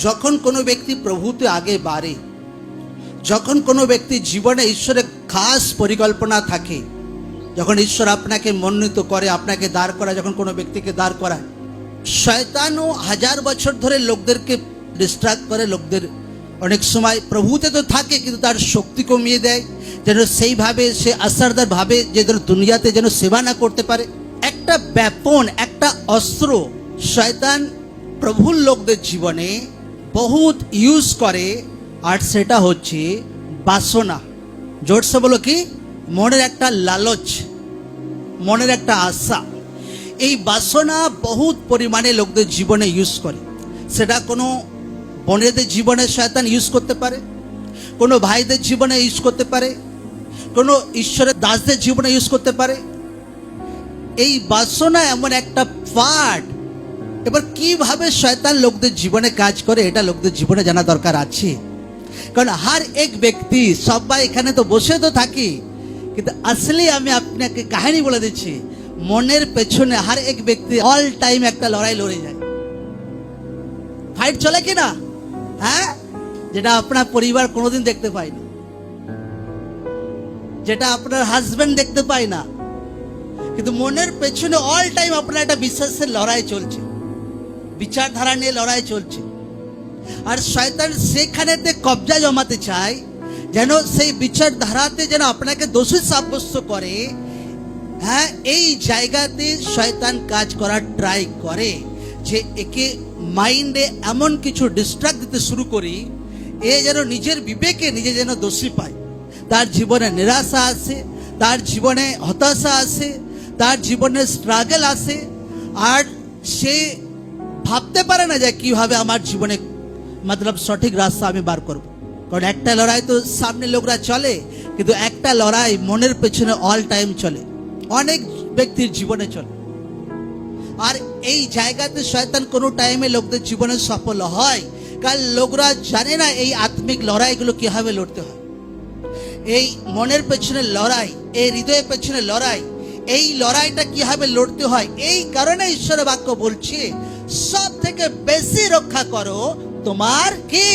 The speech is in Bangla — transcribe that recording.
যখন কোনো ব্যক্তি প্রভুতে আগে বাড়ে, যখন কোনো ব্যক্তি জীবনে ঈশ্বরের খাস পরিকল্পনা থাকে, যখন ঈশ্বর আপনাকে মনোনীত করে, আপনাকে দাঁড় করায়, যখন কোনো ব্যক্তিকে দাঁড় করায়, শয়তানও 1000 বছর ধরে লোকদেরকে ডিস্ট্রাক্ট করে, লোকদের অনেক সময় প্রভুতে তো থাকে কিন্তু তার শক্তি কমিয়ে দেয়, যেন সেইভাবে সে আসারদার ভাবে যে দুনিয়াতে যেন সেবা না করতে পারে। একটা ব্যাপন, একটা অস্ত্র শয়তান প্রভুর লোকদের জীবনে বহুত ইউজ করে, আর সেটা হচ্ছে বাসনা। জোরসে বলো কি? মনের একটা লালচ, মনের একটা আশা। এই বাসনা বহুত পরিমাণে লোকদের জীবনে ইউজ করে। সেটা কোনো বোনেদের জীবনে শয়তান ইউজ করতে পারে, কোনো ভাইদের জীবনে ইউজ করতে পারে, কোনো ঈশ্বরের দাসদের জীবনে ইউজ করতে পারে। এই বাসনা এমন একটা পার্ট। এবার কিভাবে শয়তান লোকদের জীবনে কাজ করে এটা লোকদের জীবনে জানা দরকার আছে। কারণ হার এক ব্যক্তি, সবাই এখানে তো বসে তো থাকি, কিন্তু আসলে আমি আপনাকে কাহিনী বলে দিচ্ছি, মনের পেছনে হার এক ব্যক্তি অল টাইম একটা লড়াই লড়ে যায়। ফাইট চলে কিনা? হ্যাঁ, যেটা আপনার পরিবার কোনোদিন দেখতে পায় না, যেটা আপনার হাজবেন্ড দেখতে পায় না, কিন্তু মনের পেছনে অল টাইম আপনার একটা বিশ্বাসের লড়াই চলছে, বিচারধারা নিয়ে লড়াই চলছে। আর শয়তান সেখানেতে কবজা জমাতে চায়, যেন সেই বিচারধারাতে যেন আপনাকে দোষী সাব্যস্ত করে। হ্যাঁ, এই জায়গাতে শয়তান কাজ করার ট্রাই করে যে একে মাইন্ডে এমন কিছু ডিস্ট্রাক্ট দিতে শুরু করি, এ যেন নিজের বিবেকে নিজে যেন দোষী পায়। তার জীবনে নিরাশা আসে, তার জীবনে হতাশা আসে, তার জীবনে স্ট্রাগল আসে, আর সে ভাবতে পারে না যে কিভাবে আমার জীবনে মতলব সঠিক রাস্তা আমি বার করব। কারণ একটা লড়াই তো সামনে লোকরা চলে, কিন্তু একটা লড়াই মনের পেছনে অল টাইম চলে, অনেক ব্যক্তির জীবনে চলে। আর এই জায়গাতে শয়তান কোনো টাইমে লোকদের জীবনে সফল হয়, কারণ লোকরা জানে না এই আত্মিক লড়াইগুলো কিভাবে লড়তে হয়। এই মনের পেছনে লড়াই, এই হৃদয়ের পেছনে লড়াই, এই লড়াইটা কিভাবে লড়তে হয়। এই কারণে ঈশ্বরের বাক্য বলছে, সব থেকে বেশি রক্ষা করো তোমার কি